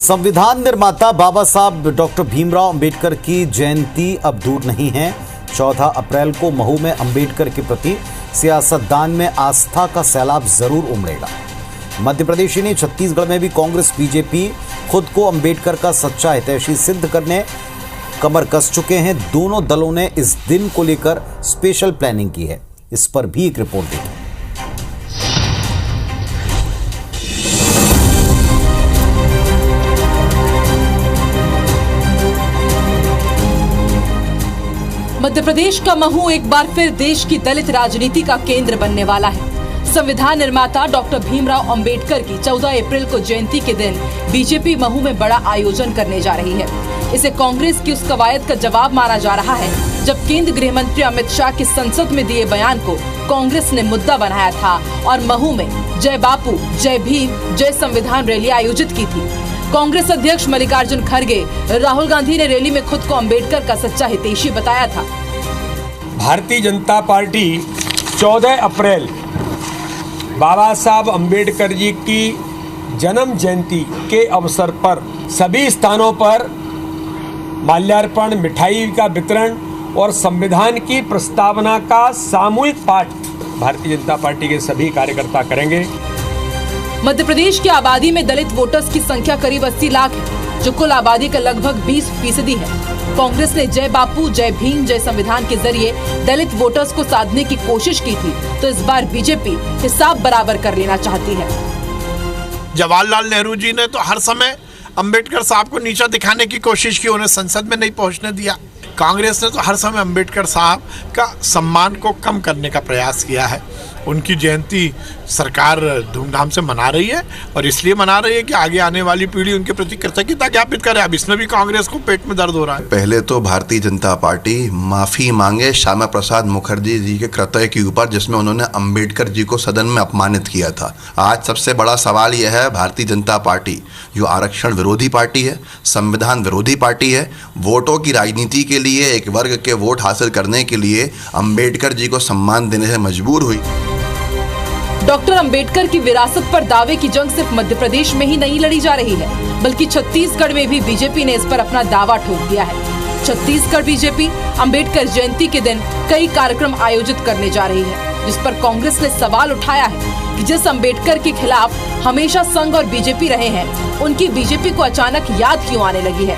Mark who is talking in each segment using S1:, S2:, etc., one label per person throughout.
S1: संविधान निर्माता बाबा साहब डॉक्टर भीमराव अंबेडकर की जयंती अब दूर नहीं है। 14 अप्रैल को महू में अंबेडकर के प्रति सियासतदान में आस्था का सैलाब जरूर उमड़ेगा। मध्य प्रदेश ही नहीं, छत्तीसगढ़ में भी कांग्रेस बीजेपी खुद को अंबेडकर का सच्चा हितैषी सिद्ध करने कमर कस चुके हैं। दोनों दलों ने इस दिन को लेकर स्पेशल प्लानिंग की है। इस पर भी एक रिपोर्ट देखिए।
S2: मध्य प्रदेश का महू एक बार फिर देश की दलित राजनीति का केंद्र बनने वाला है। संविधान निर्माता डॉक्टर भीमराव अंबेडकर की 14 अप्रैल को जयंती के दिन बीजेपी महू में बड़ा आयोजन करने जा रही है। इसे कांग्रेस की उस कवायद का जवाब माना जा रहा है जब केंद्रीय गृह मंत्री अमित शाह के संसद में दिए बयान को कांग्रेस ने मुद्दा बनाया था और महू में जय बापू, जय भीम, जय संविधान रैली आयोजित की थी। कांग्रेस अध्यक्ष मल्लिकार्जुन खड़गे, राहुल गांधी ने रैली में खुद को अंबेडकर का सच्चा हितैषी बताया था।
S3: भारतीय जनता पार्टी 14 अप्रैल बाबा साहब अंबेडकर जी की जन्म जयंती के अवसर पर सभी स्थानों पर माल्यार्पण, मिठाई का वितरण और संविधान की प्रस्तावना का सामूहिक पाठ भारतीय जनता पार्टी के सभी कार्यकर्ता करेंगे।
S2: मध्य प्रदेश की आबादी में दलित वोटर्स की संख्या करीब 80 लाख है, जो कुल आबादी का लगभग 20% है। कांग्रेस ने जय बापू, जय भीम, जय संविधान के जरिए दलित वोटर्स को साधने की कोशिश की थी, तो इस बार बीजेपी हिसाब बराबर कर लेना चाहती है।
S4: जवाहरलाल नेहरू जी ने तो हर समय अंबेडकर साहब को नीचा दिखाने की कोशिश की, उन्हें संसद में नहीं पहुंचने दिया। कांग्रेस ने तो हर समय अंबेडकर साहब का सम्मान को कम करने का प्रयास किया है। उनकी जयंती सरकार धूमधाम से मना रही है और इसलिए मना रही है कि आगे आने वाली पीढ़ी उनके प्रति कृतज्ञता ज्ञापित करे। अब इसमें भी कांग्रेस को पेट में दर्द हो रहा है।
S5: पहले तो भारतीय जनता पार्टी माफी मांगे श्यामा प्रसाद मुखर्जी जी के कृत्य के ऊपर, जिसमें उन्होंने अंबेडकर जी को सदन में अपमानित किया था। आज सबसे बड़ा सवाल यह है, भारतीय जनता पार्टी जो आरक्षण विरोधी पार्टी है, संविधान विरोधी पार्टी है, वोटों की राजनीति के लिए एक वर्ग के वोट हासिल करने के लिए अंबेडकर जी को सम्मान देने से मजबूर हुई।
S2: डॉक्टर अंबेडकर की विरासत पर दावे की जंग सिर्फ मध्य प्रदेश में ही नहीं लड़ी जा रही है, बल्कि छत्तीसगढ़ में भी बीजेपी ने इस पर अपना दावा ठोक दिया है। छत्तीसगढ़ बीजेपी अंबेडकर जयंती के दिन कई कार्यक्रम आयोजित करने जा रही है, जिस पर कांग्रेस ने सवाल उठाया है कि जिस अंबेडकर के खिलाफ हमेशा संघ और बीजेपी रहे हैं, उनकी बीजेपी को अचानक याद क्यों आने लगी है।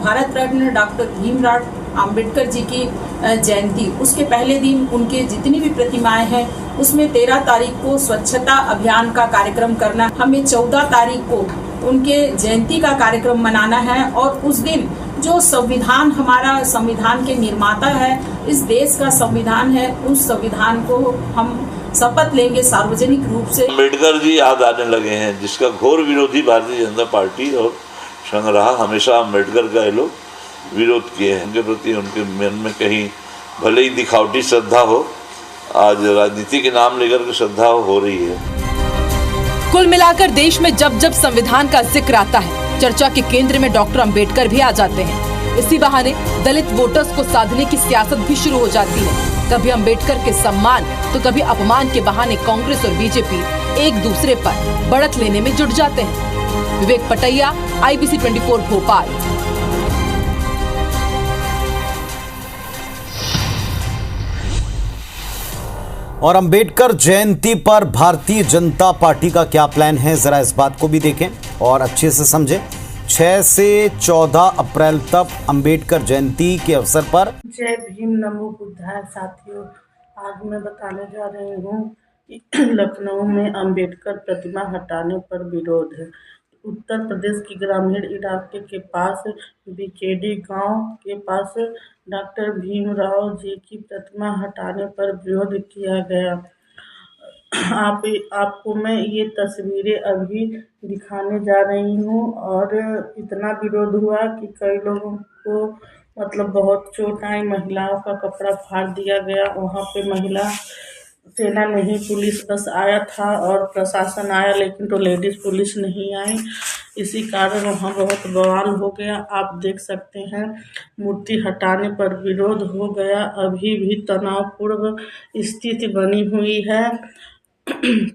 S6: भारत रत्न डॉक्टर भीमराव अंबेडकर जी की जयंती, उसके पहले दिन उनके जितनी भी प्रतिमाएं हैं उसमें 13 तारीख को स्वच्छता अभियान का कार्यक्रम करना, हमें 14 तारीख को उनके जयंती का कार्यक्रम मनाना है। और उस दिन जो संविधान, हमारा संविधान के निर्माता है, इस देश का संविधान है, उस संविधान को हम शपथ लेंगे सार्वजनिक रूप से।
S7: अंबेडकर जी याद आने लगे हैं, जिसका घोर विरोधी भारतीय जनता पार्टी और संघ रहा। हमेशा अंबेडकर का ये लोग विरोध किए हैं। उनके प्रति उनके मन में कहीं भले ही दिखावटी श्रद्धा हो, आज राजनीति के नाम लेकर के श्रद्धा हो रही है।
S2: कुल मिलाकर देश में जब जब संविधान का जिक्र आता है, चर्चा के केंद्र में डॉक्टर अंबेडकर भी आ जाते हैं। इसी बहाने दलित वोटर्स को साधने की सियासत भी शुरू हो जाती है। कभी अंबेडकर के सम्मान तो कभी अपमान के बहाने कांग्रेस और बीजेपी एक दूसरे पर बढ़त लेने में जुट जाते हैं। विवेक पटैया, IBC 24 भोपाल।
S1: और अंबेडकर जयंती पर भारतीय जनता पार्टी का क्या प्लान है, जरा इस बात को भी देखें और अच्छे से समझें। 6 से 14 अप्रैल तक अंबेडकर जयंती के अवसर पर
S8: जय भीम, नमो बुद्धाय। साथियों, आज मैं बताने जा रही हूँ कि लखनऊ में अंबेडकर प्रतिमा हटाने पर विरोध है। उत्तर प्रदेश के ग्रामीण इलाके के पास बीकेडी गांव के पास डॉक्टर भीमराव जी की प्रतिमा हटाने पर विरोध किया गया। आपको मैं ये तस्वीरें अभी दिखाने जा रही हूँ और इतना विरोध हुआ कि कई लोगों को बहुत चोट आई। महिलाओं का कपड़ा फाड़ दिया गया। वहाँ पे महिला सेना नहीं, पुलिस बस आया था और प्रशासन आया, लेकिन तो लेडीज पुलिस नहीं आई। इसी कारण वहाँ बहुत बवाल हो गया। आप देख सकते हैं, मूर्ति हटाने पर विरोध हो गया। अभी भी तनावपूर्ण स्थिति बनी हुई है।